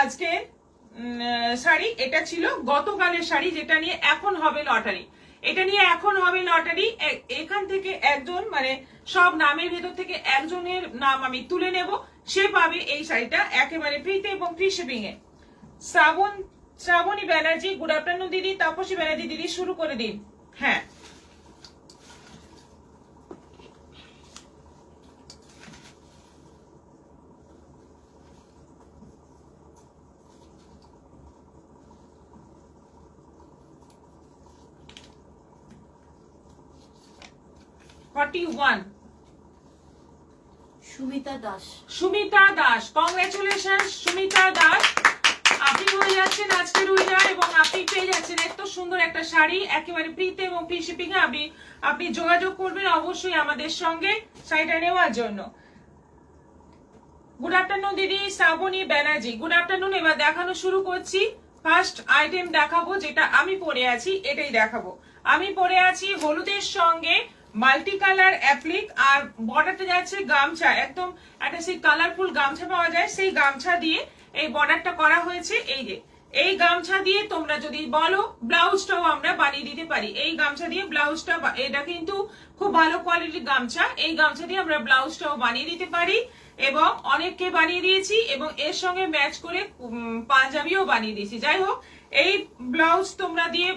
আজকে শাড়ি। এটা ছিল গতকালের শাড়ি, যেটা নিয়ে এখন হবে লটারি। এটা নিয়ে এখন হবে লটারি। এখান থেকে একজন, মানে সব নামের ভেতর থেকে একজনের নাম আমি তুলে নেব, সে পাবে এই শাড়িটা একেবারে ফ্রিতে এবং ফ্রি শিপিং এ। শ্রাবণী ব্যানার্জি, গুড আফটারনুন দিদি। তাপসী ব্যানার্জি, দিদি শুরু করে দিন। হ্যাঁ, সুমিতা দাস। সুমিতা দাস, কংগ্রেচুলেশন সুমিতা দাস, আপনি হয়ে যাচ্ছেন আজকের উইনার এবং আপনি পেয়ে যাচ্ছেন এত সুন্দর একটা শাড়ি একেবারে ফ্রিতে এবং ফ্রি শিপিং এ। আপনি যোগাযোগ করবেন অবশ্যই আমাদের সঙ্গে শাড়িটা নেওয়ার জন্য। গুড আফটারনুন দিদি। Shraboni Banerjee, good afternoon. এবার দেখানো শুরু করছি। ফার্স্ট আইটেম দেখাবো, যেটা আমি পরে আছি এটাই দেখাবো। আমি পরে আছি হলুদের সঙ্গে মাল্টি কালার অ্যাপ্লিক, আর বর্ডারটা যাচ্ছে গামছা, একদম একটা সেই কালারফুল গামছা পাওয়া যায়, সেই গামছা দিয়ে এই বর্ডারটা করা হয়েছে। এই যে এই গামছা দিয়ে তোমরা যদি বলো ব্লাউজটাও আমরা বানিয়ে দিতে পারি। এই গামছা দিয়ে ব্লাউজটা, এটা কিন্তু খুব ভালো কোয়ালিটির গামছা, এই গামছা দিয়ে আমরা ব্লাউজটাও বানিয়ে দিতে পারি এবং অনেককে বানিয়ে দিয়েছি এবং এর সঙ্গে ম্যাচ করে পাঞ্জাবিও বানিয়ে দিয়েছি। যাই হোক, এই ব্লাউজ তোমরা দিয়ে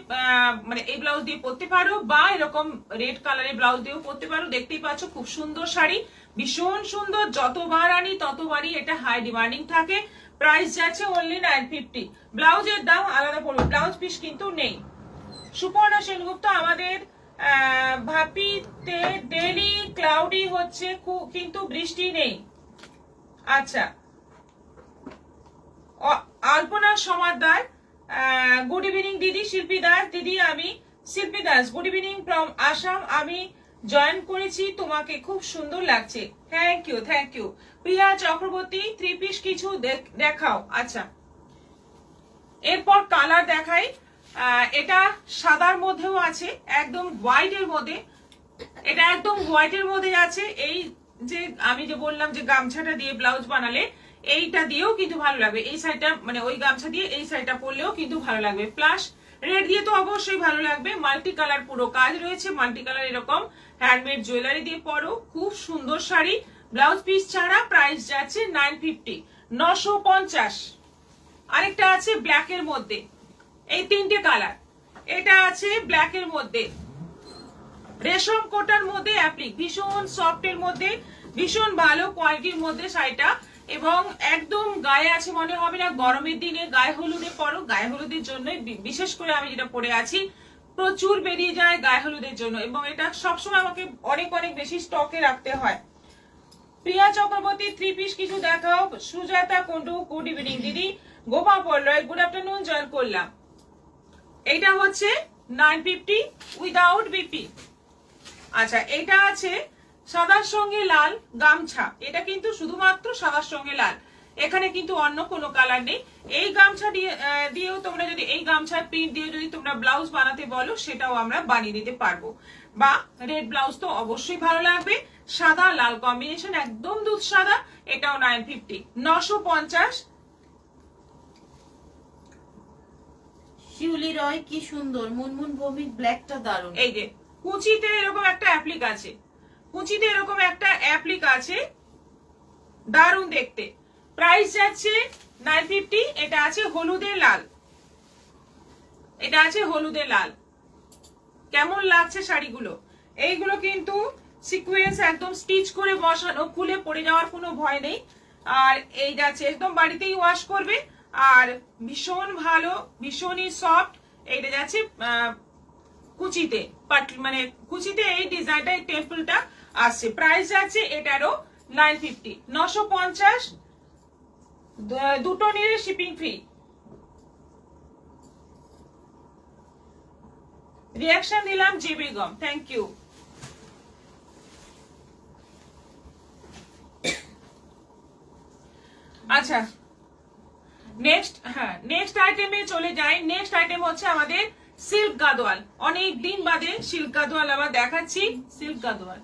মানে এই ব্লাউজ দিয়ে পরতে পারো বা এরকম রেড কালারের ব্লাউজ দিয়েও পরতে পারো। দেখতেই পাচ্ছ খুব সুন্দর শাড়ি, ভীষণ সুন্দর। যতবার আনি ততবারই এটা হাই ডিমান্ডিং থাকে। প্রাইস যাচ্ছে অনলি 950। ব্লাউজের দাম আলাদা পড়বে, ব্লাউজ পিস কিন্তু নেই। সুপর্ণা সেনগুপ্ত, আমাদের ভাপিতে ডেলি ক্লাউডি হচ্ছে, কিন্তু বৃষ্টি নেই। আচ্ছা, আলপনা সমাদ্দার, গুড ইভিনিং দিদি। শিল্পী দাস, দিদি আমি Shilpi Das, good evening from Assam. আমি জয়েন করেছি, তোমাকে খুব সুন্দর লাগছে। Thank you, thank you. Priya Chakraborty, three piece কিছু দেখাও। আচ্ছা, এরপর কালার দেখাই। এটা সাদার মধ্যেও আছে, একদম হোয়াইটের মধ্যে, এটা একদম হোয়াইটের মধ্যে আছে। এই যে আমি যে বললাম যে গামছাটা দিয়ে ব্লাউজ বানালে এইটা দিয়েও কিন্তু ভালো লাগবে। এই শাড়িটা মানে ওই গামছা দিয়ে এই শাড়িটা পরলেও কিন্তু ভালো লাগবে, প্লাস রেড দিয়ে তো অবশ্যই ভালো লাগবে। মাল্টি কালার পুরো কাজ রয়েছে, মাল্টি কালার এরকম হ্যান্ডমেড জুয়েলারি দিয়ে পরো, খুব সুন্দর শাড়ি। ব্লাউজ পিস ছাড়া, প্রাইস যাচ্ছে 950, 950। আরেকটা আছে ব্ল্যাকের মধ্যে, এই তিনটে কালার। এটা আছে ব্ল্যাকের মধ্যে, রেশম কোটার মধ্যে অ্যাপ্লিক, ভীষণ সফট এর মধ্যে, ভীষণ ভালো কোয়ালিটির মধ্যে শাড়িটা এবং একদম গায়ে আছে মনে হবে না। গরমের দিনে গায়ে হলুদে পরো, গায়ে হলুদের জন্য বিশেষ করে আমি যেটা পরে আছি প্রচুর বেরিয়ে যায় গায়ে হলুদের জন্য এবং এটা সবসময় আমাকে অনেক অনেক বেশি স্টকে রাখতে হয়। প্রিয়া চক্রবর্তী, থ্রি পিস কিছু দেখাও। সুজাতা কুন্ডু, গুড ইভিনিং দিদি। গোপা পল্লয়, গুড আফটারনুন, জয়েন করলাম। এইটা হচ্ছে 950 উইদাউট বিপি। আচ্ছা, এটা আছে সাদার সঙ্গে লাল গামছা, এটা কিন্তু শুধুমাত্র সাদার সঙ্গে লাল, এখানে কিন্তু অন্য কোনো কালার নেই। এই গামছা দিয়েও তোমরা যদি এই গামছার প্রিন্ট দিয়ে যদি তোমরা ব্লাউজ বানাতে বলো সেটাও আমরা বানিয়ে দিতে পারবো, বা রেড ব্লাউজ তো অবশ্যই ভালো লাগবে। সাদা লাল কম্বিনেশন, একদম দুধ সাদা, এটাও 950, 950। শিউলি রয়, কি সুন্দর। মুনমুন ভৌমিক, ব্ল্যাকটা দারুণ। এই যে কুচিতে এরকম একটা অ্যাপ্লিক আছে, কুচিতে এরকম একটা অ্যাপ্লিক আছে, দারুণ দেখতে। প্রাইস যাচ্ছে 950। এটা আছে হলুদে লাল, এটা আছে হলুদে লাল। কেমন লাগছে শাড়িগুলো? এইগুলো কিন্তু সিকোয়েন্স একদম স্টিচ করে বসানো, খুলে পড়ে যাওয়ার কোনো ভয় নেই। আর এই যাচ্ছে একদম বাড়িতেই ওয়াশ করবে, আর ভীষণ ভালো, ভীষণই সফট। এইটা যাচ্ছে কুচিতে, মানে কুচিতে এই ডিজাইনটা, এই টেম্পলটা আসছে। প্রাইস যাচ্ছে এটারও 950, 950, দুটো নিলে শিপিং ফ্রি। রিয়াকশন দিলাম জি বেগম, থ্যাংক ইউ। আচ্ছা, নেক্সট আইটেমে চলে যাই। নেক্সট আইটেম হচ্ছে আমাদের সিল্ক গাদোয়াল। অনেক দিন বাদে সিল্ক গাদোয়াল আবার দেখাচ্ছি। সিল্ক গাদোয়াল,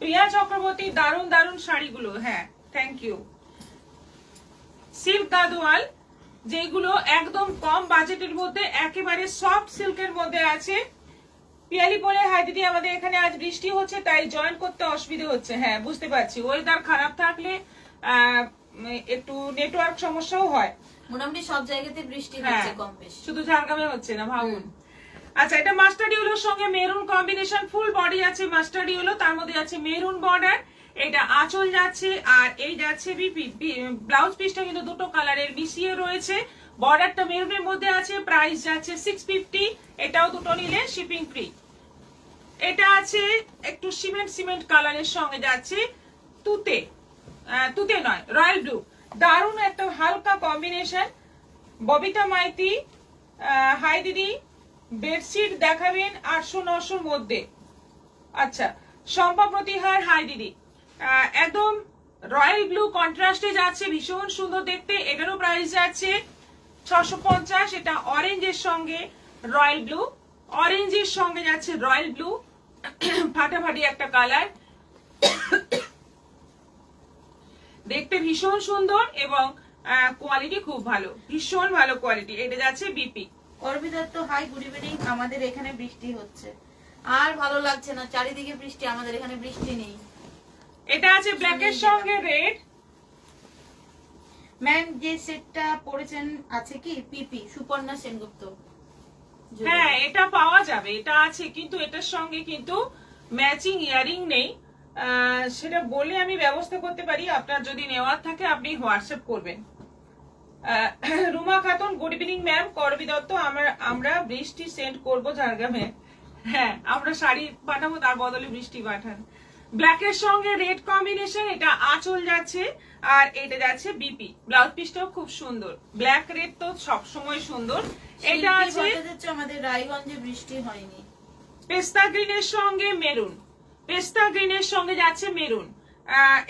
প্রিয়া চক্রবর্তী, দারুন দারুন শাড়িগুলো। হ্যাঁ, থ্যাংক ইউ। সিল্ক গাদোয়াল, যেগুলো একদম কম বাজেটের মধ্যে একেবারে সফট সিল্কের মধ্যে আছে। পিয়ালি বলে, হাই দিদি, আমাদের এখানে আজ বৃষ্টি হচ্ছে, তাই জয়েন করতে অসুবিধা হচ্ছে। হ্যাঁ, বুঝতে পারছি, ওয়েদার খারাপ থাকলে একটু নেটওয়ার্ক সমস্যাও হয়। মোটামুটি সব জায়গাতে বৃষ্টি হচ্ছে কম বেশি, শুধু ঝাড়গ্রামে হচ্ছে না, ভাবুন। আচ্ছা, এটা মাস্টার্ড ইয়েলোর সঙ্গে মেরুন কম্বিনেশন, ফুল বডি আছে মাস্টার্ড ইয়েলো, তার মধ্যে আছে মেরুন বর্ডার। এটা আঁচল যাচ্ছে, আর এই যাচ্ছে ব্লাউজ পিসটা কিন্তু দুটো কালারের মিশিয়ে রয়েছে। বর্ডারটা মেরুনের মধ্যে আছে, প্রাইস যাচ্ছে 650। এটাও দুটো নিলে শিপিং ফ্রি। এটা আছে একটু সিমেন্ট কালারের সঙ্গে যাচ্ছে তুতে নয়, রয়্যাল ব্লু। দারুণ একটা হালকা কম্বিনেশন। ববিতা মাইতি, হাই দিদি, বেডশিট দেখাবেন 800-900 মধ্যে। আচ্ছা, শম্পা প্রতিহার, হাই দিদি, একদম রয়্যাল ব্লু কন্ট্রাস্টে যাচ্ছে, ভীষণ সুন্দর দেখতে। এটারও প্রাইস যাচ্ছে 650। এটা অরেঞ্জের সঙ্গে রয়্যাল ব্লু, অরেঞ্জের সঙ্গে যাচ্ছে রয়্যাল ব্লু, ফাটাফাটি একটা কালার, দেখতে ভীষণ সুন্দর এবং কোয়ালিটি খুব ভালো, ভীষণ ভালো কোয়ালিটি। এটা যাচ্ছে BP. Arpi Dutta, hi, good evening. আমাদের এখানে বৃষ্টি হচ্ছে, আর ভালো লাগছে না, চারিদিকে বৃষ্টি, আমাদের এখানে বৃষ্টি নেই। এটা আছে ব্ল্যাকের সঙ্গে রেড। ম্যাম, যে সেটটা পরেছেন আছে কি পিপি? সুপর্ণা সেনগুপ্ত। হ্যাঁ, এটা পাওয়া যাবে, এটা আছে, কিন্তু এটার সঙ্গে কিন্তু ম্যাচিং ইয়ারিং নেই। সেটা বলে আমি ব্যবস্থা করতে পারি, আপনার যদি নেওয়ার থাকে আপনি হোয়াটসঅ্যাপ করবেন। Ruma Khatun, good evening ma'am. করবি দত্ত, আমরা বৃষ্টি সেন্ড করব ঝাড়গ্রামে। হ্যাঁ, আমরা শাড়ি পাঠাবো, তার বদলে বৃষ্টি পাঠান। ব্ল্যাকের সঙ্গে রেড কম্বিনেশন, এটা আঁচল যাচ্ছে, আর এটা যাচ্ছে বিপি। ব্লাউজ পিসটাও খুব সুন্দর, ব্ল্যাক রেড তো সব সময় সুন্দর। এটা আছে আমাদের রায়গঞ্জে বৃষ্টি হয়নি। পেস্তা গ্রিনের সঙ্গে মেরুন, পেস্তা গ্রিনের সঙ্গে যাচ্ছে মেরুন,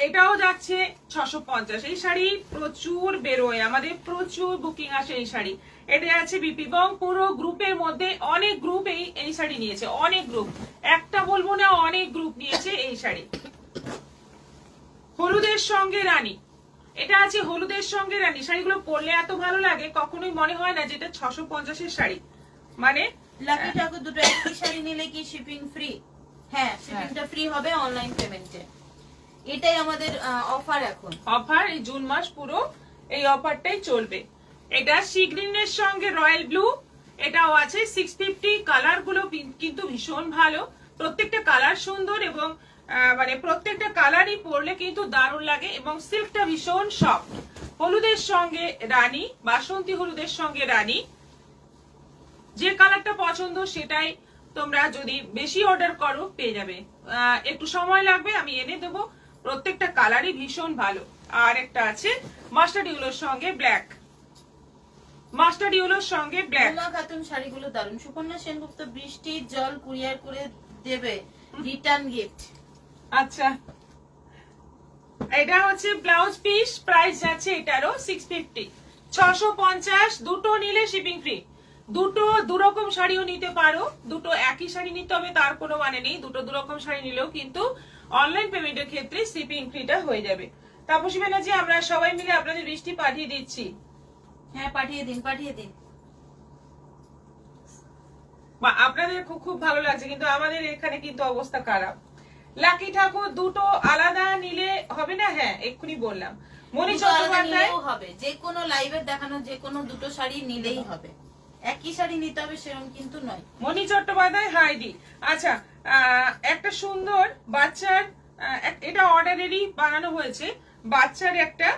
এটাও যাচ্ছে 650। এই শাড়ি প্রচুর বেরোয়, আমাদের প্রচুর বুকিং আসে এই শাড়ি। এটা যাচ্ছে বিপি, এবং পুরো গ্রুপের মধ্যে অনেক গ্রুপ এই শাড়ি নিয়েছে, অনেক গ্রুপ, একটা বলবো না, অনেক গ্রুপ নিয়েছে এই শাড়ি। হলুদের সঙ্গে রানী, এটা আছে হলুদের সঙ্গে রানী। শাড়িগুলো পরলে এত ভালো লাগে, কখনোই মনে হয় না যে এটা 650-এর শাড়ি। মানে লাকি ঠাকুর, দুটো একই শাড়ি নিলে কি শিপিং ফ্রি? হ্যাঁ, শিপিংটা ফ্রি হবে অনলাইন পেমেন্টে। এটাই আমাদের অফার এখন, অফার এই জুন মাস পুরো এই অফারটাই চলবে। এটা সি গ্রিনের সঙ্গে রয়্যাল ব্লু, এটাও আছে 650। কালার গুলো কিন্তু ভীষণ ভালো, প্রত্যেকটা কালার সুন্দর, এবং মানে প্রত্যেকটা কালারই পরলে কিন্তু দারুণ লাগে, এবং সিল্কটা ভীষণ সফট। হলুদের সঙ্গে রানী, বাসন্তী হলুদের সঙ্গে রানী, যে কালারটা পছন্দ সেটাই তোমরা যদি বেশি অর্ডার করো পেয়ে যাবে। একটু সময় লাগবে, আমি এনে দেবো। প্রত্যেকটা কালারই ভীষণ ভালো। আর একটা আছে মাস্টার্ড ইয়েলোর সঙ্গে ব্ল্যাক, মাস্টার্ড ইয়েলোর সঙ্গে ব্ল্যাক। খাতুন, শাড়িগুলো দারুণ। সুপর্ণা সেনগুপ্ত, বৃষ্টির জল কুরিয়ার করে দেবে, রিটার্ন গিফট। আচ্ছা, এটা হচ্ছে ব্লাউজ পিস, প্রাইস যাচ্ছে এটারও 650, 650। দুটো নিলে শিপিং ফ্রি। দুটো দুরকম শাড়িও নিতে পারো, দুটো একই শাড়ি নিতে হবে তার কোনো মানে নেই। দুটো দুরকম শাড়ি নিলেও কিন্তু অনলাইন পেমেন্টের ক্ষেত্রে শিপিং ফ্রিটা হয়ে যাবে। তাপসী ব্যানার্জি, আমরা সবাই মিলে আপনাদের বৃষ্টি পাঠিয়ে দিচ্ছি। হ্যাঁ, পাঠিয়ে দিন, পাঠিয়ে দিন। আপনাদের খুব ভালো লাগছে, কিন্তু আমাদের এখানে কিন্তু অবস্থা খারাপ। লাকি ঠাকুর, দুটো আলাদা নিলে হবে না? হ্যাঁ, এক্ষুনি বললাম। মনি চট্টোপাধ্যায় হবে, যে কোনো লাইভে দেখানো যে কোনো দুটো শাড়ি নিলেই হবে, একই শাড়ি নিতে হবে সেরকম কিন্তু নয়। মনি চট্টোপাধ্যায়, হাইদি। আচ্ছা, একটা সুন্দর বাচ্চার, এটা অর্ডারেরই বানানো হয়েছে, বাচ্চার একটা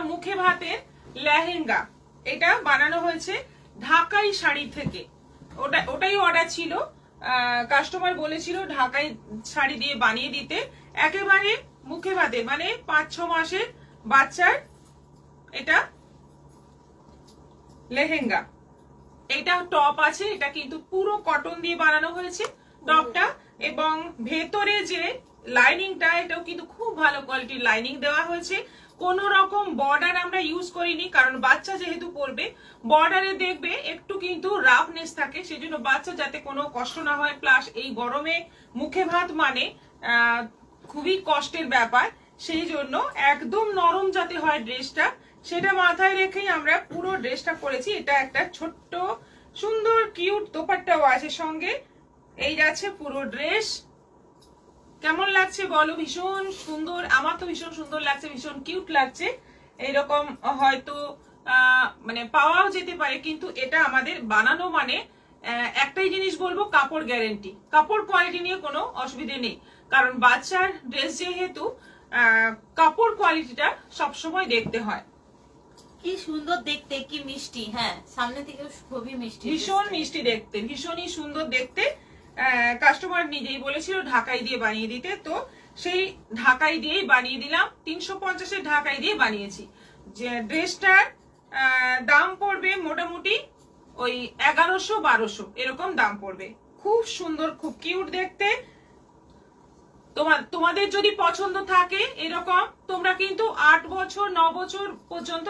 মুখে ভাতের লেহেঙ্গা, এটা বানানো হয়েছে ঢাকাই শাড়ি থেকে। ওটাই অর্ডার ছিল, কাস্টমার বলেছিল ঢাকাই শাড়ি দিয়ে বানিয়ে দিতে। একেবারে মুখে ভাতের, মানে 5-6 মাসের বাচ্চার এটা লেহেঙ্গা। এটা টপ আছে, এটা কিন্তু পুরো কটন দিয়ে বানানো হয়েছে টপটা, এবং ভেতরে যে লাইনিংটা, এটাও কিন্তু খুব ভালো কোয়ালিটির লাইনিং দেওয়া হয়েছে। কোন রকম বর্ডার আমরা ইউজ করিনি, কারণ বাচ্চা যেহেতু পরবে বর্ডারে দেখবে একটু কিন্তু রাফনেস থাকে, সেজন্য বাচ্চা যাতে কোনো কষ্ট না হয়। প্লাস এই গরমে মুখে ভাত মানে খুবই কষ্টের ব্যাপার, সেই জন্য একদম নরম যাতে হয় ড্রেসটা, সেটা মাথায় রেখেই আমরা পুরো ড্রেসটা করেছি। এটা একটা ছোট্ট সুন্দর কিউট দোপাট্টাও আছে সঙ্গে। এই যাচ্ছে পুরো ড্রেস। কেমন লাগছে বলো? ভীষণ সুন্দর, আমার তো ভীষণ সুন্দর লাগছে, ভীষণ কিউট লাগছে। এইরকম হয়তো মানে পাওয়াও যেতে পারে, কিন্তু এটা আমাদের বানানো মানে একটাই জিনিস বলবো, কাপড় গ্যারেন্টি, কাপড় কোয়ালিটি নিয়ে কোনো অসুবিধে নেই। কারণ বাচ্চার ড্রেস যেহেতু কাপড় কোয়ালিটিটা সবসময় দেখতে হয়। কি সুন্দর দেখতে, কি মিষ্টি। হ্যাঁ, সামনে থেকে খুবই মিষ্টি, ভীষণ মিষ্টি দেখতে, ভীষণই সুন্দর দেখতে। কাস্টমার নিজেই বলেছিল ঢাকাই দিয়ে বানিয়ে দিতে, তো সেই ঢাকাই দিয়েই বানিয়ে দিলাম। 350-এর ঢাকাই দিয়ে বানিয়েছি। যে ড্রেসটার দাম পড়বে মোটামুটি ওই 1100-1200 এরকম দাম পড়বে। খুব সুন্দর, খুব কিউট দেখতে। তোমাদের যদি পছন্দ থাকে এরকম, তোমরা কিন্তু 8 বছর 9 বছর পর্যন্ত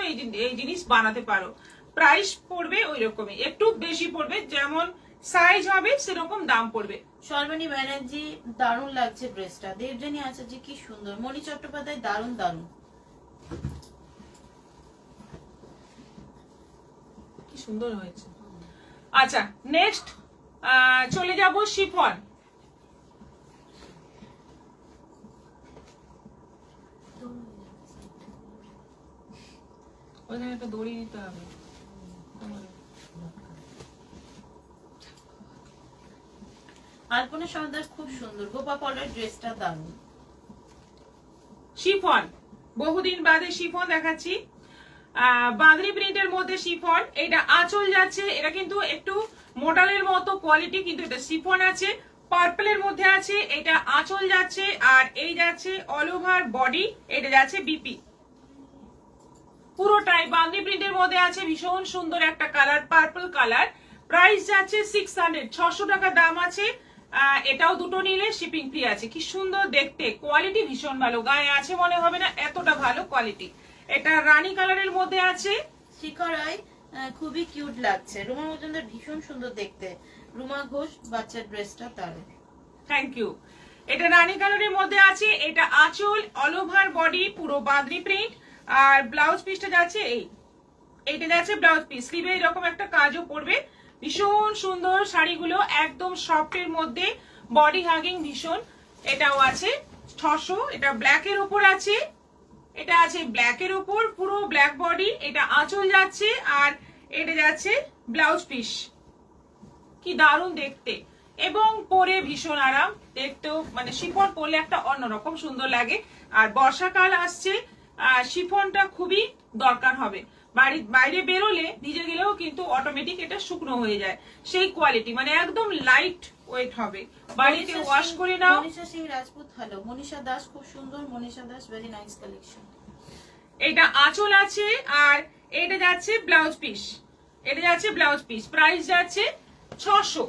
এই জিনিস বানাতে পারো। প্রাইস পড়বে ওই রকমই, একটু বেশি পড়বে, যেমন সাইজ হবে সেরকম দাম পড়বে। শর্বাণী ব্যানার্জি, দারুণ লাগছে ড্রেসটা। দেবজানী আচার্য, কি সুন্দর। মণি চট্টোপাধ্যায়, দারুণ দারুণ, কি সুন্দর হয়েছে। আচ্ছা, নেক্সট চলে যাব শিফন। ওখানে একটা দড়ি দিতে হবে। আলপনা সমাদার, খুব সুন্দর। গোপা পলার ড্রেসটা দারুণ। শিফন, বহুদিন বাদে শিফন দেখাচ্ছি। বাঁধনি প্রিন্টের মধ্যে শিফন। এটা আঁচল যাচ্ছে, এটা কিন্তু একটু মডেলের মতো কোয়ালিটি, কিন্তু এটা শিফন আছে, পার্পলের মধ্যে আছে। এটা আঁচল যাচ্ছে, আর এই যাচ্ছে অল ওভার বডি। এটা যাচ্ছে বিপি, পুরোটাই বাঁধনি প্রিন্টের মধ্যে আছে। ভীষণ সুন্দর একটা কালার, পার্পল কালার। প্রাইস যাচ্ছে 600, 600 টাকা দাম আছে। এটাও দুটো নিলে শিপিং ফ্রি আছে। কি সুন্দর দেখতে, কোয়ালিটি ভীষণ ভালো, গায়ে আছে মনে হবে না, এতটা ভালো কোয়ালিটি। এটা রানী কালারের মধ্যে আছে। শিখা রায়, খুবই কিউট লাগছে। রুমা মজুমদার, ভীষণ সুন্দর দেখতে। রুমা ঘোষ, বাচ্চার ড্রেসটা দারুণ। Thank you. এটা রানী কালারের মধ্যে আছে। এটা আঁচল, অল ওভার বডি, পুরো বাঁধনি প্রিন্ট। আর ব্লাউজ পিসটা যাচ্ছে এইটা যাচ্ছে ব্লাউজ পিস। স্লিভে এরকম একটা কাজও পড়বে। ভীষণ সুন্দর শাড়িগুলো, একদম সফটের মধ্যে, বডি হাগিং ভীষণ। এটাও আছে 600। এটা ব্ল্যাকের উপর আছে, এটা আছে ব্ল্যাকের উপর, পুরো ব্ল্যাক বডি। এটা আঁচল যাচ্ছে, আর এটা যাচ্ছে ব্লাউজ পিস। কি দারুণ দেখতে, এবং পরে ভীষণ আরাম দেখতেও, মানে শিফন পরলে একটা অন্যরকম সুন্দর লাগে। আর বর্ষাকাল আসছে, শিফনটা খুবই দরকার হবে। বাইরে বেরোলে ভিজে গেলেও কিন্তু অটোমেটিক এটা শুকনো হয়ে যায়, সেই কোয়ালিটি, মানে একদম লাইট ওয়েট হবে। বাড়িতে ওয়াশ করে নাও। মনীষা সিং রাজপুত, হ্যালো। মনীষা দাস, খুব সুন্দর। Manisha Das, very nice collection. এটা আঁচল আছে, আর এটা যাচ্ছে ব্লাউজ পিস। এটা যাচ্ছে ব্লাউজ পিস। প্রাইস যাচ্ছে 600।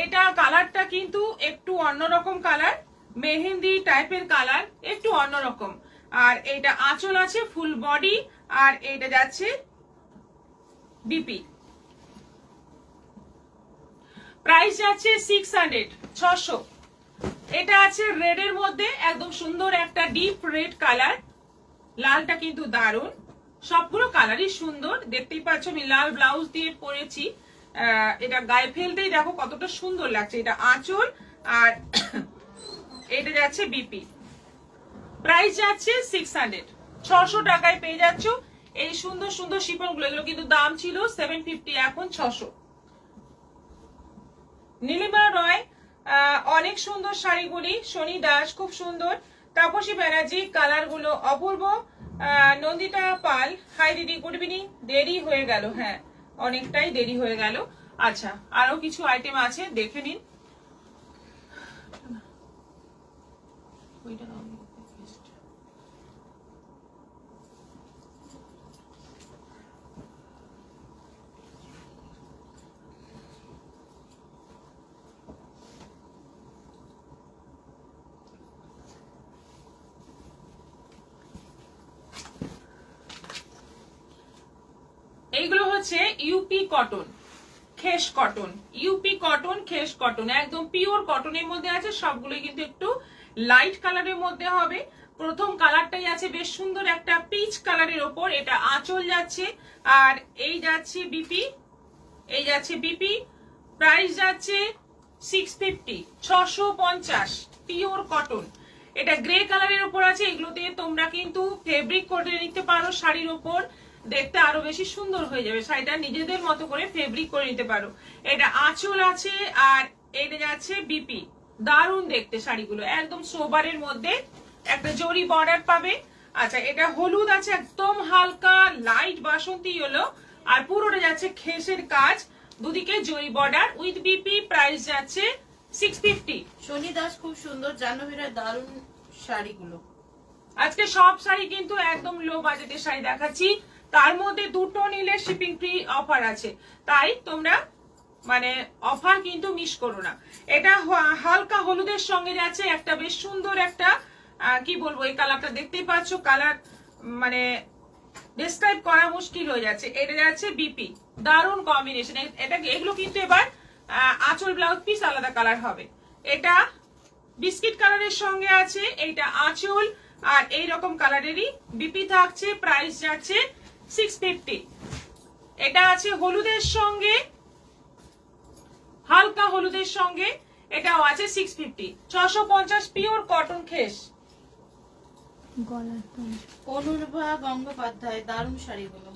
এটা কালারটা কিন্তু একটু অন্যরকম কালার, মেহেন্দি টাইপের কালার, একটু অন্যরকম। আর এটা আঁচল আছে ফুল বডি, আর এটা যাচ্ছে বিপি। প্রাইস যাচ্ছে 600, 600। এটা আছে রেড এর মধ্যে, একদম সুন্দর একটা ডিপ রেড কালার। লালটা কিন্তু দারুণ, সবগুলো কালারই সুন্দর। দেখতেই পাচ্ছ আমি লাল ব্লাউজ দিয়ে পরেছি। এটা গায়ে ফেলতেই দেখো কতটা সুন্দর লাগছে। এটা আঁচল, আর এটা যাচ্ছে বিপি। প্রাইস যাচ্ছে 600, 600 টাকায় পেয়ে যাচ্ছ এই সুন্দর সুন্দর শিফন গুলো। এগুলো কিন্তু দাম ছিল 750, এখন 600। নীলিমা রয়, অনেক সুন্দর শাড়িগুলি। শনি দাস, খুব সুন্দর। তাপসী ব্যানার্জি, কালার গুলো অপূর্ব। নন্দিতা পাল, হাই দিদি, গুড ইভিনিং। দেরি হয়ে গেল, হ্যাঁ অনেকটাই দেরি হয়ে গেল। আচ্ছা, আরো কিছু আইটেম আছে, দেখে নিন। এইগুলো হচ্ছে UP cotton, khesh cotton, UP cotton, khesh cotton, একদম পিওর কটনের মধ্যে আছে। সবগুলোই কিন্তু একটু লাইট কালারের মধ্যে হবে। প্রথম কালারটাই আছে বেশ সুন্দর একটা পিচ কালারের ওপর, এটা আঁচল যাচ্ছে। আর এই যাচ্ছে বিপি, এই যাচ্ছে বিপি, প্রাইস যাচ্ছে 650, 650, পিওর কটন। এটা গ্রে কালারের উপর আছে। এগুলোতে তোমরা কিন্তু ফেব্রিক করে নিতে পারো শাড়ির ওপর, দেখতে আরো বেশি সুন্দর হয়ে যাবে। শাড়িটা নিজেদের মতো করে ফেব্রিক করে নিতে পারো। এটা আঁচল আছে আর এটা যাচ্ছে বিপি। দারুণ দেখতে শাড়িগুলো, একদম সোবারের মধ্যে একটা জরি বর্ডার পাবে। আচ্ছা, এটা হলুদ আছে, একদম হালকা লাইট বাসন্তী হলো, আর পুরোটা যাচ্ছে খেসের কাজ, দুদিকে জরি বর্ডার উইথ বিপি। প্রাইস যাচ্ছে 650। শনি দাস খুব সুন্দর জাহ্নবীরা দারুণ শাড়িগুলো। আজকে সব শাড়ি কিন্তু একদম লো বাজেটের শাড়ি দেখাচ্ছি, তার মধ্যে দুটো নিলে শিপিং ফ্রি অফার আছে, তাই তোমরা মানে অফার কিন্তু মিস করো না। এটা হালকা হলুদের সঙ্গে যাচ্ছে একটা বেশ সুন্দর একটা কি বলবো, এই কালারটা দেখতেই পাচ্ছ, কালার মানে ডেসক্রাইব করা মুশকিল হয়ে যাচ্ছে। এটা যাচ্ছে বিপি, দারুণ কম্বিনেশন। এটা এগুলো কিন্তু এবার আঁচল ব্লাউজ পিস আলাদা কালার হবে। এটা বিস্কিট কালারের সঙ্গে আছে, এইটা আঁচল আর এইরকম কালারেরই বিপি থাকছে। প্রাইস যাচ্ছে 650। এটা আছে হলুদের সঙ্গে, হালকা হলুদের সঙ্গে, এটাও আছে 650, 650, পিওর কটন খেস। অনুর্ভা গঙ্গোপাধ্যায় দারুণ শাড়িগুলো।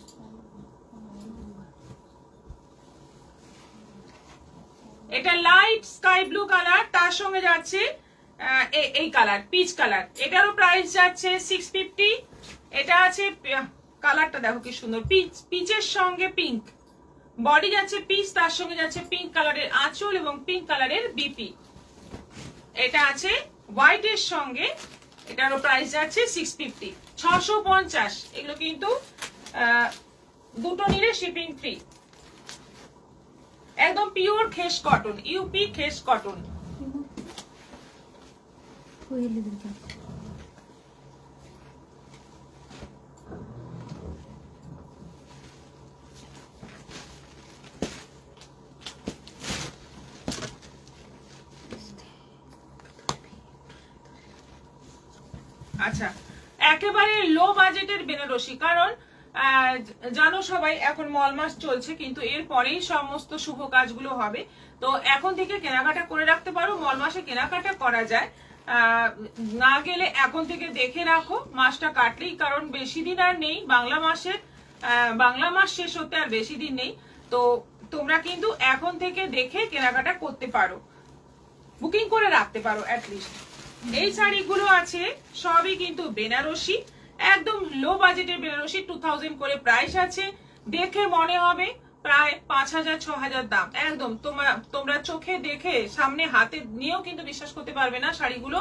এটা লাইট স্কাই ব্লু কালার, তার সঙ্গে যাচ্ছে এই কালার পিচ কালার, এটারও প্রাইস যাচ্ছে 650। এটা আছে কালারটা দেখো কি সুন্দর, পিচের সঙ্গে পিঙ্ক, বডি যাচ্ছে পিচ, তার সঙ্গে যাচ্ছে পিঙ্ক কালারের আঁচল এবং পিঙ্ক কালারের বিপি। এটা আছে হোয়াইটের সঙ্গে, এটারও প্রাইস যাচ্ছে 650, 650। এগুলো কিন্তু দুটো নিলে শিপিং ফ্রি। একদম পিওর খেস কটন, ইউপি খেস কটন। আচ্ছা, একেবারে লো বাজেটের বেনারসি, কারণ জানো সবাই এখন মল মাস চলছে, কিন্তু এর পরেই সমস্ত শুভ কাজগুলো হবে। তো এখন থেকে কেনাকাটা করে রাখতে পারো, মল মাসে কেনাকাটা করা যায়, না গেলে এখন থেকে দেখে রাখো, মাসটা কাটলেই, কারণ বেশি দিন আর নেই বাংলা মাস শেষ হতে আর বেশি দিন নেই। তো তোমরা কিন্তু এখন থেকে দেখে কেনাকাটা করতে পারো, বুকিং করে রাখতে পারো অ্যাটলিস্ট। এই শাড়িগুলো আছে সবই কিন্তু বেনারসি, একদম লো বাজেটের বেনারসি, 2000 করে প্রাইস আছে। দেখে মনে হবে প্রায় 5000 6000 দাম, একদম তোমরা চোখে দেখে সামনে হাতে নিয়েও কিন্তু বিশ্বাস করতে পারবে না শাড়িগুলো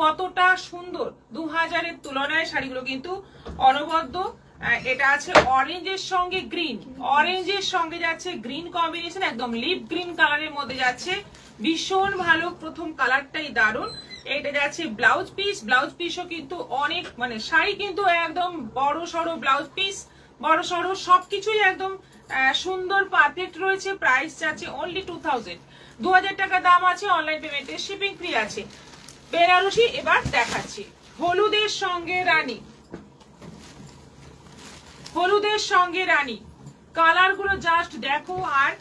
কতটা সুন্দর। 2000-এর তুলনায় শাড়িগুলো কিন্তু অনবদ্য। এটা আছে অরেঞ্জের সঙ্গে গ্রিন, অরেঞ্জের সঙ্গে যাচ্ছে গ্রিন কম্বিনেশন, একদম লিপ গ্রিন কালারের মধ্যে যাচ্ছে, ভীষণ ভালো। প্রথম কালারটাই দারুণ। এটা যাচ্ছে ব্লাউজ পিস, ব্লাউজ পিসও কিন্তু অনেক মানে শাড়ি কিন্তু একদম বড় সড়ো ব্লাউজ পিস, বড় সড়ো সবকিছুই একদম সুন্দর পারফেক্ট রয়েছে। প্রাইস যাচ্ছে অনলি 2000, 2000 টাকা দাম আছে। অনলাইন পেমেন্টে শিপিং ফ্রি আছে। বেনারসি এবার দেখাচ্ছি, হলুদের সঙ্গে রানী, হলুদের সঙ্গে রানী, কালার গুলো জাস্ট দেখো আর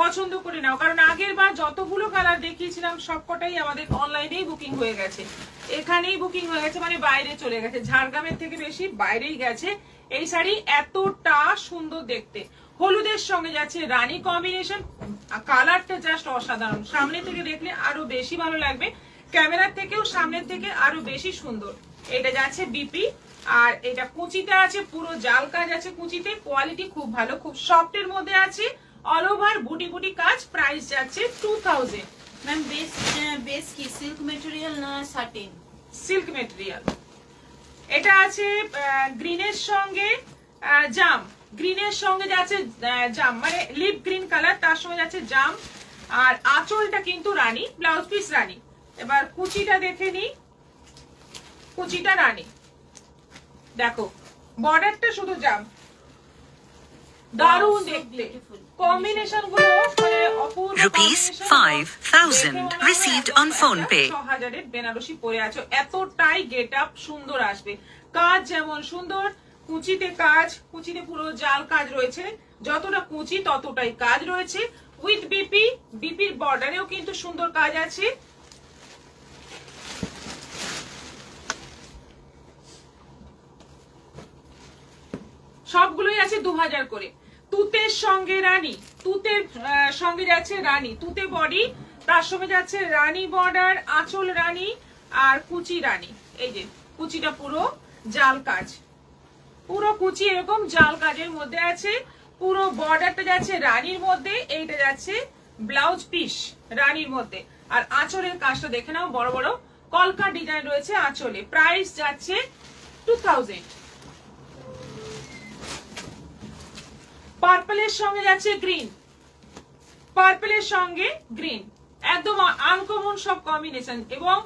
পছন্দ করে নাও, কারণ আগের বার যতগুলো কালার দেখিয়েছিলাম সবকটাই আমাদের অনলাইনেই বুকিং হয়ে গেছে, এখানেই বুকিং হয়ে গেছে, মানে বাইরে চলে গেছে, ঝাড়গ্রামের থেকে বেশি বাইরেই গেছে। এই শাড়ি এতটা সুন্দর দেখতে, হলুদের সঙ্গে যাচ্ছে রানী কম্বিনেশন, কালারটা জাস্ট অসাধারণ, সামনে থেকে দেখলে আরো বেশি ভালো লাগবে, ক্যামেরার থেকেও সামনের থেকে আরো বেশি সুন্দর। এটা যাচ্ছে বিপি, আর এটা কুচিতে আছে, পুরো জাল কাজ আছে কুচিতে, কোয়ালিটি খুব ভালো, খুব সফটের মধ্যে আছে, অল ওভার বুটি বুটি কাজ। প্রাইস যাচ্ছে 2000। ম্যাম বেস কি সিল্ক ম্যাটেরিয়াল না সাটিন? Silk material. এটা আছে গ্রিনের সঙ্গে জাম, গ্রিনের সঙ্গে যাচ্ছে জাম, মানে লিপ গ্রিন কালার, তার সঙ্গে যাচ্ছে জাম, আর আঁচলটা কিন্তু রানী, ব্লাউজ পিস রানী। এবার কুচিটা দেখে নি, কুচিটা রানী, দেখো বর্ডারটা শুধু জাম, দারুণ so দেখতে beautiful. কম্বিনেশন গুলো মানে অপূর্ব Rupees combination গুলো। 5,000 দেখে মনে হয় received একদম on phone একটা pay. 6,000 এর বেনারসি পরে আছো, এতটাই গেট আপ সুন্দর আসবে। কাজ যেমন সুন্দর, কুচিতে কাজ, কুচিতে পুরো জাল কাজ রয়েছে, যতটা কুচি ততটাই কাজ রয়েছে। উইথ বিপি, বিপির বর্ডারেও কিন্তু সুন্দর কাজ আছে। সবগুলোই আছে 2000 করে। তুতের সঙ্গে রানী, তুতের সঙ্গে যাচ্ছে রানী, তুতে বডি, তার সঙ্গে যাচ্ছে রানী বর্ডার, আঁচল রানী আর কুচি রানী। এই যে কুচিটা পুরো জাল কাজ, পুরো কুচি এরকম জাল কাজের মধ্যে আছে। পুরো বর্ডারটা যাচ্ছে রানীর মধ্যে, এইটা যাচ্ছে ব্লাউজ পিস রানীর মধ্যে। আর আঁচলের কাজটা দেখে নাও, বড় বড় কলকা ডিজাইন রয়েছে আঁচলে। প্রাইস যাচ্ছে 2000। পার্পলের সঙ্গে যাচ্ছে গ্রিন, পার্পলের সঙ্গে গ্রিন, একদম আনকমন সব কম্বিনেশন। এবং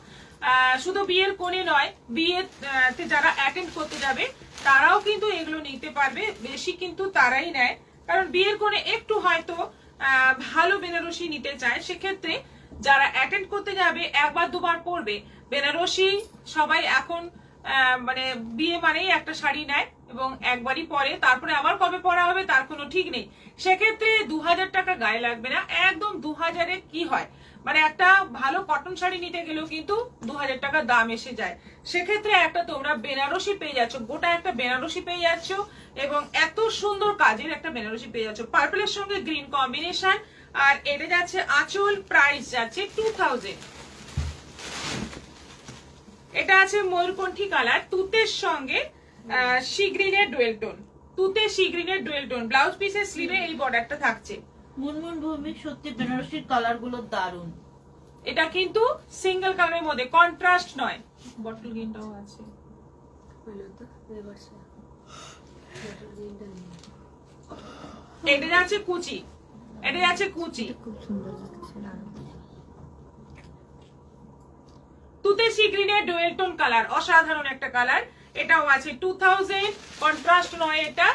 শুধু বিয়ের কোণে নয়, বিয়েতে যারা অ্যাটেন্ড করতে যাবে তারাও কিন্তু এগুলো নিতে পারবে। বেশি কিন্তু তারাই নেয়, কারণ বিয়ের কোণে একটু হয়তো ভালো বেনারসি নিতে চায়। সেক্ষেত্রে যারা অ্যাটেন্ড করতে যাবে একবার দুবার পরবে বেনারসি। সবাই এখন মানে বিয়ে মানেই একটা শাড়ি নেয় এবং একবারই পরে, তারপরে আবার কবে পরা হবে তার কোনো ঠিক নেই। সেক্ষেত্রে 2000 টাকা গায়ে লাগবে না। একদম 2000-এ কি হয়, মানে একটা ভালো কটন শাড়ি নিতে গেলেও কিন্তু 2000 টাকা দাম এসে যায়। সেক্ষেত্রে একটা তোমরা বেনারসি পেয়ে যাচ্ছ, গোটা একটা বেনারসি পেয়ে যাচ্ছ এবং এত সুন্দর কাজের একটা বেনারসি পেয়ে যাচ্ছ। পার্পলের সঙ্গে গ্রিন কম্বিনেশন, আর এটা যাচ্ছে আঁচল। প্রাইস যাচ্ছে 2000। এটা আছে ময়ূরকণ্ঠী কালার, তুতের সঙ্গে সি গ্রিনের ডুয়েল টোন, তুতে সি গ্রিনের ডুয়েল টোন। ব্লাউজ পিসের স্লিভে এই বর্ডারটা থাকছে। মুনমুন ভৌমিক, সত্যি বেনারসির কালার গুলো দারুন। এটা কিন্তু সিঙ্গেল কালারের মধ্যে, কন্ট্রাস্ট নয়। বটল গ্রিনটাও আছে। এটা যাচ্ছে কুচি, এটা যাচ্ছে কুচি, খুব সুন্দর লাগছে। তুতে সি গ্রিনের ডুয়েল টোন কালার, অসাধারণ একটা কালার। এটাও আছে 2000, কন্ট্রাস্ট নয় এটা।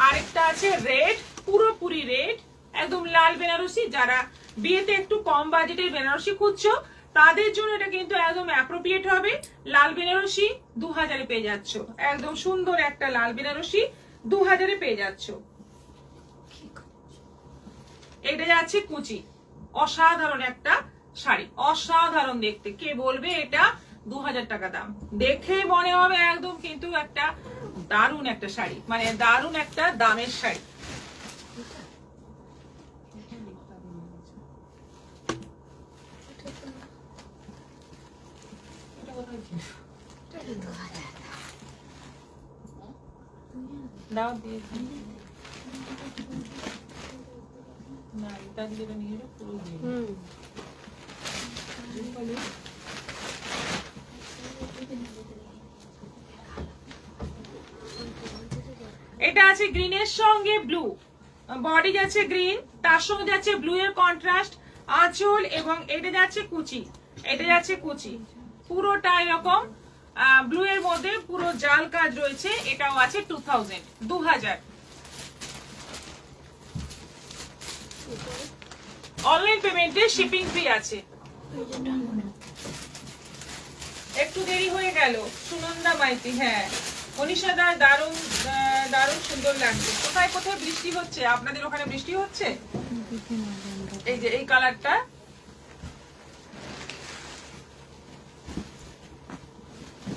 আর একটা আছে রেড, পুরোপুরি রেড, একদম লাল বেনারসি। যারা বিয়েতে একটু কম বাজেটের বেনারসি খুঁজছো তাদের জন্য এটা কিন্তু একদম অ্যাপ্রোপ্রিয়েট হবে। লাল বেনারসি 2000-এ পেয়ে যাচ্ছ, একদম সুন্দর একটা লাল বেনারসি 2000-এ পেয়ে যাচ্ছ। এটা যাচ্ছে কুচি, অসাধারণ একটা শাড়ি, অসাধারণ দেখতে। কে বলবে এটা 2000 টাকা দাম? দেখে মনে হবে একদম কিন্তু একটা দারুণ একটা শাড়ি, মানে দারুণ একটা দামের শাড়ি। দাও দিয়ে না, এটা দিয়ে নিয়ে যাও, পুরো দিয়ে এটা আছে গ্রিনের সঙ্গে ব্লু, বডি যাচ্ছে গ্রিন, তার সঙ্গে যাচ্ছে ব্লু এর কন্ট্রাস্ট আঁচল, এবং এটা যাচ্ছে কুচি, এটা যাচ্ছে কুচি, পুরোটা এরকম ব্লু এর মধ্যে পুরো জাল কাজ রয়েছে। এটাও আছে 2000। অনলাইন পেমেন্টে শিপিং ফ্রি আছে। একটু দেরি হয়ে গেল। সুনন্দা মাইতি, হ্যাঁ মনীষা দা, দারুণ দারুণ সুন্দর লাগছে। কোথায় কোথায় বৃষ্টি হচ্ছে? আপনাদের ওখানে বৃষ্টি হচ্ছে? এই যে এই কালারটা,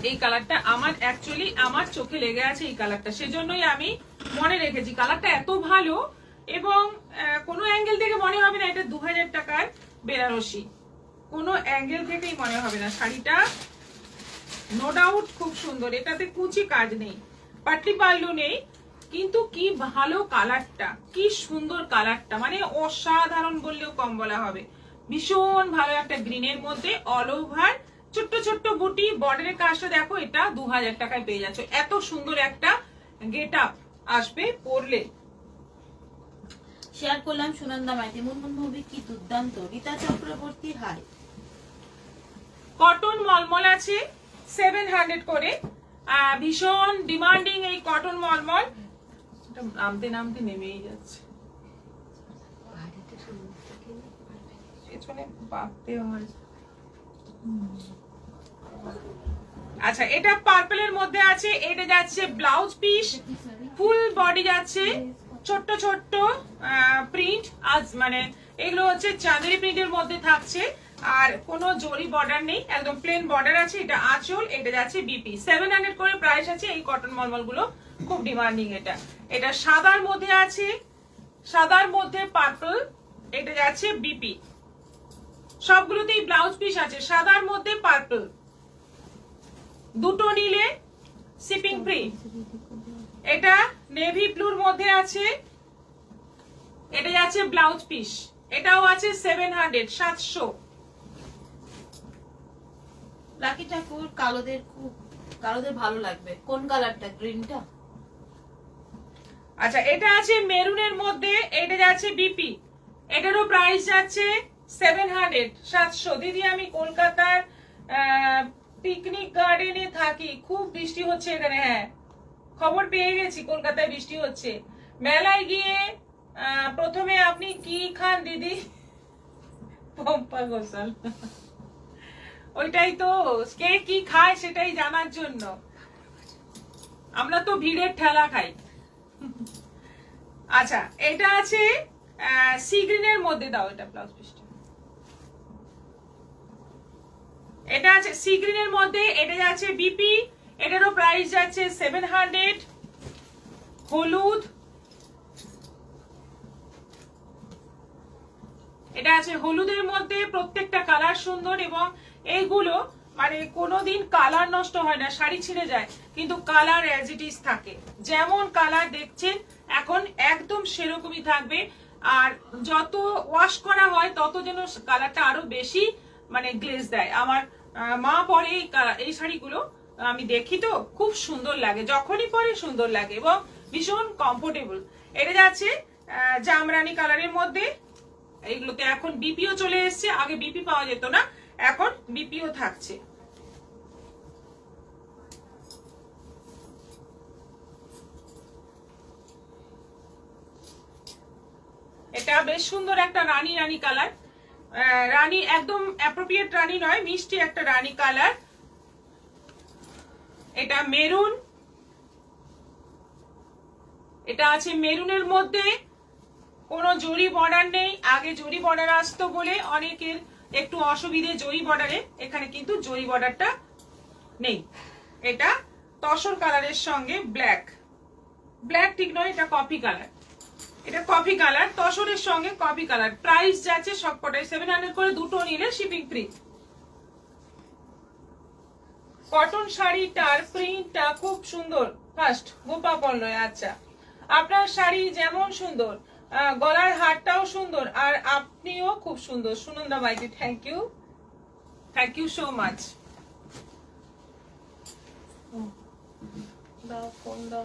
এই কালারটা আমার অ্যাকচুয়ালি আমার চোখে লেগে আছে এই কালারটা, সেজন্যই আমি মনে রেখেছি। কালারটা এত ভালো এবং কোনো অ্যাঙ্গেল থেকে মনে হবে না এটা 2000 টাকার বেনারসি, কোনো অ্যাঙ্গেল থেকেই মনে হবে না। শাড়িটা নো ডাউট খুব সুন্দর, এটাতে কুচি কাজ নেই, পাটলি পাল্লু নেই, কিন্তু কি ভালো কালারটা, কি সুন্দর কালারটা, মানে অসাধারণ বললেও কম বলা হবে। ভীষণ ভালো একটা গ্রিনের মধ্যে অল ওভার ছোট্ট ছোট্ট বুটি, বর্ডারের কাজটা দেখো, এটা 2000 টাকায় পেয়ে যাচ্ছ। এত সুন্দর একটা গেট আপ আসবে পরলে। শেয়ার করলাম সুনন্দা মাইতি। মুনমুন ভৌমিক কি দুর্দান্ত। রীতা চক্রবর্তী, হাই। কটন মলমল আছে 700 করে, ভীষণ ডিমান্ডিং এই কটন মলমল। এটা নামতে নামতে নেমেই যাচ্ছে, পেছনে বাঁকতে হয়। আচ্ছা, এটা পার্পলের মধ্যে আছে, এটা যাচ্ছে ব্লাউজ পিস, ফুল বডি যাচ্ছে, ছোট্ট ছোট্ট প্রিন্ট, আজ মানে এগুলো হচ্ছে চাঁদেরি প্রিন্টের মধ্যে থাকছে, আর কোনো জরি বর্ডার নেই, একদম প্লেন বর্ডার আছে। এটা আঁচল, এটা যাচ্ছে বিপি, 700 করে প্রাইস আছে। এই কটন মলমল গুলো খুব ডিমান্ডিং। এটা সাদার মধ্যে আছে, সাদার মধ্যে পার্পল, এটা যাচ্ছে বিপি, সবগুলোতেই ব্লাউজ পিস আছে, সাদার মধ্যে পার্পল, দুটো নিলে শিপিং ফ্রি। এটা নেভি ব্লুর মধ্যে আছে, এটা যাচ্ছে ব্লাউজ পিস, এটাও আছে 700, 700। লাকি ঠাকুর কালোদের ভালো লাগবে, কোন কালারটা? গ্রিনটা? আচ্ছা, এটা আছে মেরুনের মধ্যে, এটা যাচ্ছে বিপি, এটারও প্রাইস যাচ্ছে 700, 700। দিদি আমি কলকাতার পিকনিক গার্ডেনে থাকি, খুব বৃষ্টি হচ্ছে এখানে। হ্যাঁ, খবর পেয়ে গেছি, কলকাতায় বৃষ্টি হচ্ছে। মেলায় গিয়ে প্রথমে আপনি কি খান দিদি? পম্পা গোসাল। ওইটাই তো, কে কি খায় সেটাই জানার জন্য। আমরা তো ভিড়ের ঠেলা খাই। আচ্ছা, এটা আছে সি গ্রিনের মধ্যে, দাও এটা ব্লাউজ পিসটা। এটা আছে সি গ্রিনের মধ্যে, এটা যাচ্ছে বিপি, এটারও প্রাইস যাচ্ছে 700। হলুদ, এটা আছে হলুদের মধ্যে, প্রত্যেকটা কালার সুন্দর, এবং এইগুলো মানে কোনোদিন কালার নষ্ট হয় না, শাড়ি ছিঁড়ে যায় কিন্তু কালার অ্যাজ ইট ইজ থাকে, যেমন কালার দেখছেন এখন একদম সেরকমই থাকবে। আর যত ওয়াশ করা হয় তত যেন কালারটা আরো বেশি মানে গ্লেজ দেয়। আমার মা পরে এই শাড়িগুলো আমি দেখি তো খুব সুন্দর লাগে, যখনই পরে সুন্দর লাগে এবং ভীষণ কমফোর্টেবল। এটা যাচ্ছে জামরানি কালারের মধ্যে, এইগুলোতে এখন বিপিও চলে এসছে, আগে বিপি পাওয়া যেত না, এখন বিপিও থাকছে। এটা বেশ সুন্দর একটা রানী রানী কালার, রানী একদম অ্যাপ্রোপ্রিয়েট রানী নয়, মিষ্টি একটা রানী কালার। এটা মেরুন, এটা আছে মেরুনের মধ্যে, কোনো জরি বর্ডার নেই, আগে জরি বর্ডার আসতো বলে অনেকের একটু অসুবিধে জরি বর্ডারে, এখানে কিন্তু জরি বর্ডারটা নেই। এটা তসর কালারের সঙ্গে ব্ল্যাক, ব্ল্যাক ঠিক নয়, এটা কফি কালার, এটা কফি কালার, তসরের সঙ্গে কফি কালার। প্রাইস যাচ্ছে সবকটাই 700 করে, দুটো নিলে শিপিং ফ্রি। কটন শাড়িটার প্রিন্টটা খুব সুন্দর, ফার্স্ট গোপা পল্লয়। আচ্ছা, আপনার শাড়ি যেমন সুন্দর, গলার হারটাও সুন্দর, আর আপনিও খুব সুন্দর Sunanda Maiti. Thank you so much. দাও ফোন দাও।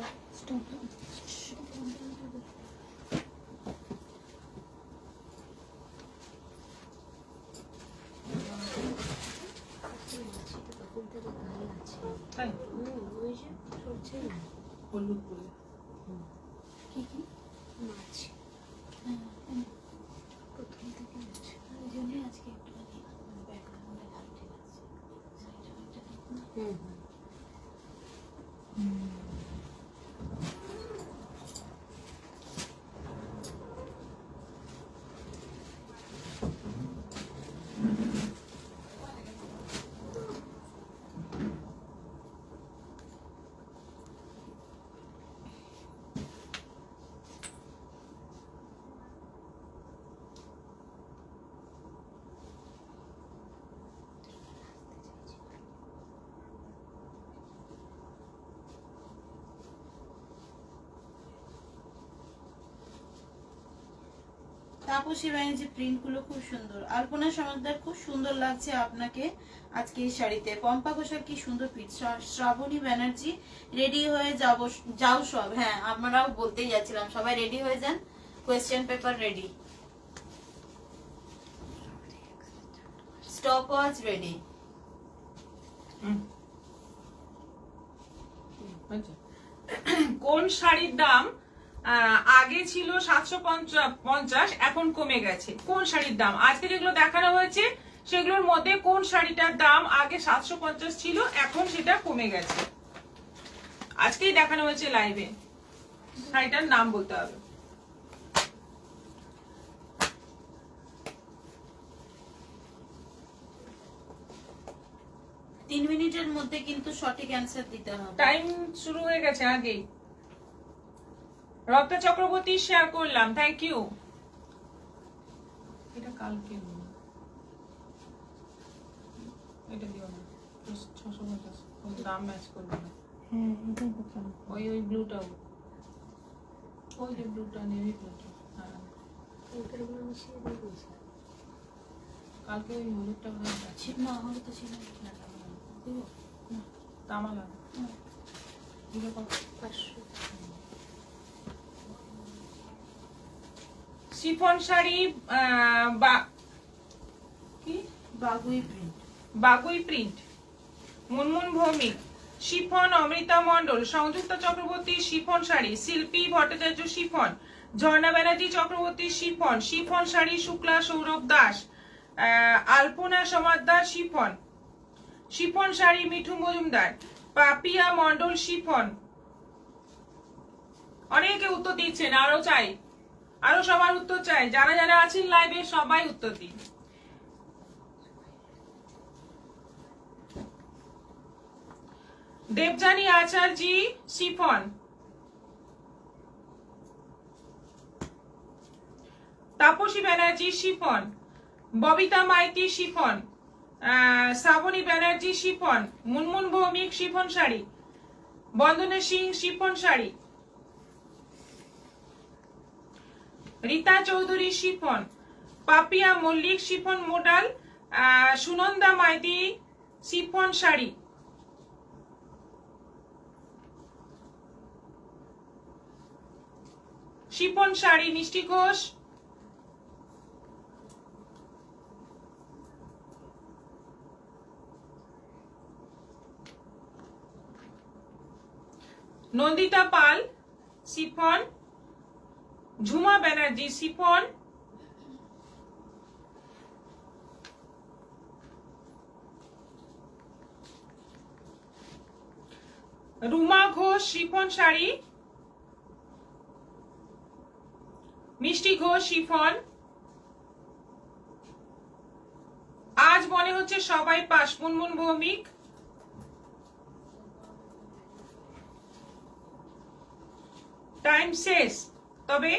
হলুদ বলে কি কি মাছ প্রথম থেকে আছে, ওই জন্যই আজকে একটুখানি ব্যাকগ্রাউন্ডে লাইট আছে, সাইডটা দেখুন। তাপসী ব্যানার্জি প্রিন্ট গুলো খুব সুন্দর। আলপনা সমাজদার খুব সুন্দর লাগছে আপনাকে আজকে এই শাড়িতে। পম্পা ঘোষাল কি সুন্দর পিঠ। শ্রাবণী ব্যানার্জি রেডি হয়ে যাও সব। হ্যাঁ, আমরাও বলতেই যাচ্ছিলাম, সবাই রেডি হয়ে যান, question paper ready, stop watch ready. কোন শাড়ির দাম আগে ছিল 750, এখন কমে গেছে। কোন শাড়ির দাম? আজকে যেগুলো দেখানো হয়েছে সেগুলোর মধ্যে কোন শাড়িটার দাম আগে 750 ছিল, এখন সেটা কমে গেছে? আজকেই দেখানো হয়েছে লাইভে। শাড়িটার নাম বলতে হবে। তিন মিনিটের মধ্যে কিন্তু সঠিক অ্যান্সার দিতে হবে। টাইম শুরু হয়ে গেছে আগেই। রক্তা চক্রবর্তী শেয়ার করলাম, থ্যাংক ইউ। এটা কালকে এটা দিও না, 650 ওই দাম ম্যাচ করবে না। হ্যাঁ এটাই করতে হবে। ওই ব্লুটা, ওই যে ব্লুটা, নেভি ব্লুটা। হ্যাঁ কালকের গুলো মিশিয়ে দিয়ে দিয়েছি। কালকে ওই হলুদটা বোধহয় আছে। ছিল না, হলে তো ছিল না। দিব না, তামা লাগে। দিলে কত? 500। শিফন শাড়ি বা কি বাগুই print. বাগুই print, Munmun Bhowmik. Chiffon Amrita মণ্ডল, সংযুক্তা চক্রবর্তী শিফন শাড়ি, শিল্পী ভট্টাচার্য শিফন, ঝর্ণা ব্যানার্জি চক্রবর্তী শিফন, শিফন শাড়ি শুক্লা সৌরভ দাস, আলপনা সমাদ্দার শিফন, শিফন শাড়ি মিঠু মজুমদার, পাপিয়া মণ্ডল শিফন। অনেকে উত্তর দিচ্ছেন, আরো চাই, আরো সবার উত্তর চাই। যারা যারা আছেন লাইভে সবাই উত্তর দিন। Debjani Acharya chiffon, Tapasi Banerjee chiffon, Babita Maity chiffon, Srabani Banerjee chiffon, Munmun Bhowmik chiffon sari, Bandana Singh chiffon sari, Rita Chowdhury chiffon, Papiya Mallick chiffon modal, Sunanda Maity chiffon sari, chiffon sari Mishti Ghosh, Nandita Pal chiffon, Jhuma Banerjee chiffon, Ruma Ghosh chiffon sari, Mishti Ghosh chiffon. আজ মনে হচ্ছে সবাই পাস। মুনমুন ভৌমিক, টাইম শেষ। তবে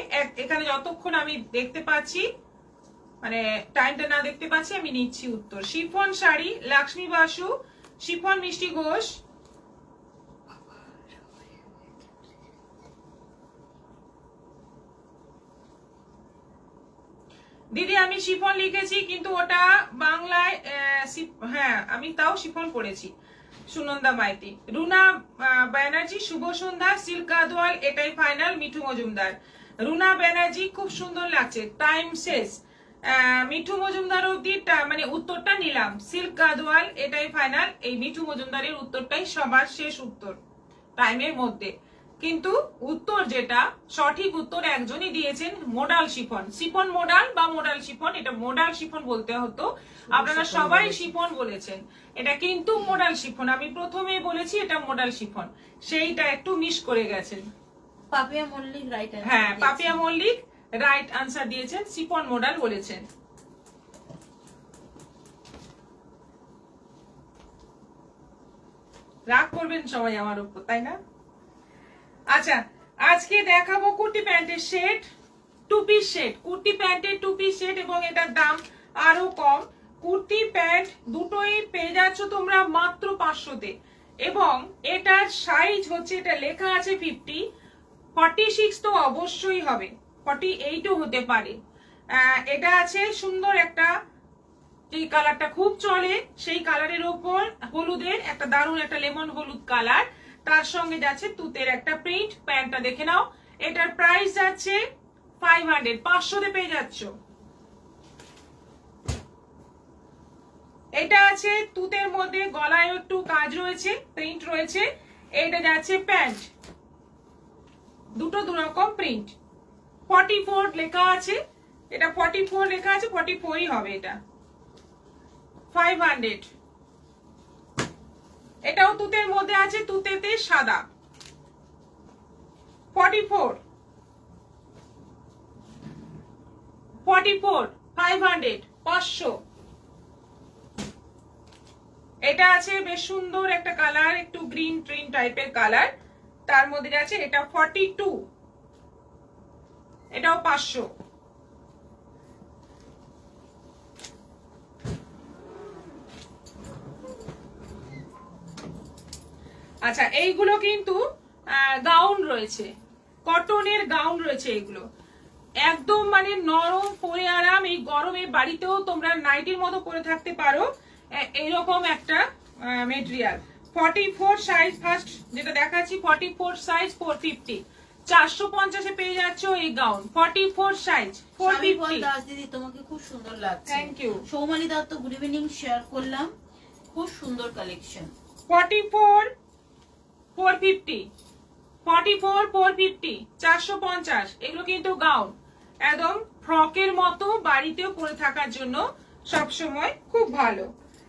এখানে যতক্ষণ আমি দেখতে পাচ্ছি, মানে টাইমটা না দেখতে পাচ্ছি, আমি নিচ্ছি উত্তর। শিফন শাড়ি লক্ষ্মী বাসু, শিফন মিষ্টি ঘোষ, দিদি আমি শিফন লিখেছি কিন্তু ওটা বাংলায় হ্যাঁ আমি তাও শিফন পড়েছি। সুনন্দা মাইতি, রুনা ব্যানার্জি শুভ সন্ধ্যা, সিল্ক গাদওয়াল এটাই ফাইনাল, মিঠু মজুমদার। রুনা ব্যানার্জি খুব সুন্দর লাগছে, টাইম শেষ। মিঠু মজুমদার অব্দি মানে উত্তরটা নিলাম, সিল্ক গাদওয়াল এটাই ফাইনাল। এই মিঠু মজুমদারের উত্তরটাই সবার শেষ উত্তর টাইমের মধ্যে। কিন্তু উত্তর যেটা সঠিক উত্তর একজনই দিয়েছেন, মোডাল শিফন। শিফন মোডাল বা মোডাল শিফন, এটা মোডাল শিফন বলতে হতো, আপনারা সবাই শিফন বলেছেন। এটা কিন্তু মোডাল শিফন, আমি প্রথমেই বলেছি এটা মোডাল শিফন, সেইটা একটু মিস করে গেছেন। Papiya Mallick right answer. হ্যাঁ পাপিয়া মল্লিক রাইট আনসার দিয়েছেন, শিফন মোডাল বলেছেন। রাগ করবেন সবাই আমার উপর, তাই না? আচ্ছা আজকে দেখাবো কুর্তি প্যান্টের set, two piece set, kurti প্যান্টের টু পিস সেট, এবং এটার দাম আরো কম। কুর্তি প্যান্ট দুটোই পেয়ে যাচ্ছ তোমরা মাত্র 500-তে, এবং এটার সাইজ হচ্ছে, এটা লেখা আছে 50, 46 তো অবশ্যই হবে, 48ও হতে পারে। এটা আছে সুন্দর একটা, যে কালারটা খুব চলে সেই কালারের ওপর হলুদের একটা দারুণ একটা লেমন হলুদ কালার, তার সঙ্গে যাচ্ছে তুতের একটা প্রিন্ট। প্যান্টটা দেখে নাও, এটার প্রাইস যাচ্ছে 500, 500-তে পেয়ে যাচ্ছ। এটা আছে তুতের মধ্যে, গলায় একটু কাজ রয়েছে, প্রিন্ট রয়েছে। এটা যাচ্ছে প্যান্ট, দুটো দু রকম প্রিন্ট। 44 লেখা আছে, এটা 44 লেখা আছে, 44ই হবে এটা। 500। এটাও তুতের মধ্যে আছে, তুতেতে সাদা। 44 500 500। এটা আছে বেশ সুন্দর একটা কালার, একটু গ্রিন ট্রিন টাইপের কালার, তার মধ্যে আছে এটা 42, এটাও 500। আচ্ছা, এইগুলো কিন্তু গাউন রয়েছে, কটনের গাউন রয়েছে এগুলো, একদম মানে নরম, পরে আরাম। এই গরমে বাড়িতেও তোমরা নাইটির মতো পরে থাকতে পারো, এইরকম একটা মেটেরিয়াল। 44 সাইজ, ফার্স্ট যেটা দেখাচ্ছি 44 সাইজ 450, 450-এ পেয়ে যাচ্ছ এই গাউন। 44 সাইজ স্বামী বল 450। দাস দিদি তোমাকে খুব সুন্দর লাগছে। Thank you. Soumali Dutta good evening share করলাম, খুব সুন্দর কালেকশন। 44 450, 44 450, 450। এগুলো কিন্তু গাউন, একদম ফ্রকের মতো বাড়িতেও পরে থাকার জন্য সব সময় খুব ভালো।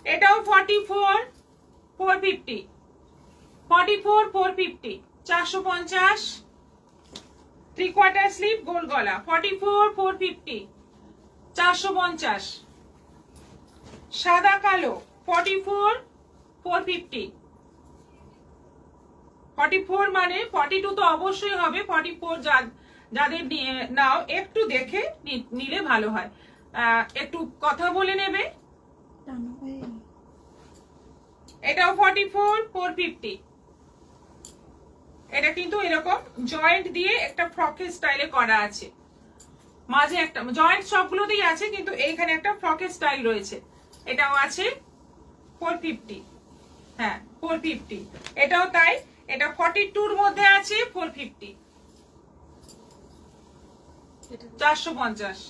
এটাও 44 450, 44 450, 450। 3/4 স্লিভ গোল গলা, 44 450, 450। সাদা কালো 44 450। 44 মানে 42 তো অবশ্যই হবে। 44 যাদের নাও একটু দেখে নিলে ভালো হয়, একটু কথা বলে নেবে। এটাও 44 450। এটা কিন্তু এরকম জয়েন্ট দিয়ে একটা ফ্রকের স্টাইলে করা আছে, মাঝে একটা জয়েন্ট সবগুলোতেই আছে, কিন্তু এইখানে একটা ফ্রকের স্টাইল রয়েছে। এটাও আছে 450, হ্যাঁ 450। এটাও তাই, এটা 42-র মধ্যে আছে 450, 450।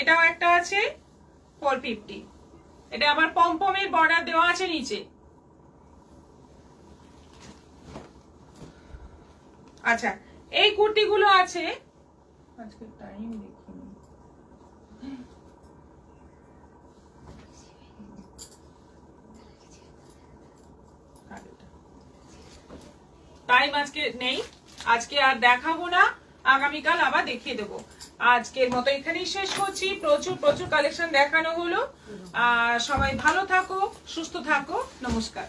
এটাও একটা আছে 450। এটা আবার পমপমের বর্ডার দেওয়া আছে নিচে। আচ্ছা, এই কুর্তিগুলো আছে, আজকে টাইম দেখিনি, টাইম আজকে নেই, আজকে আর দেখাবো না, আগামীকাল আবার দেখিয়ে দেবো। আজকের মতো এখানেই শেষ করছি। প্রচুর প্রচুর কালেকশন দেখানো হলো। সবাই ভালো থাকো, সুস্থ থাকো, নমস্কার।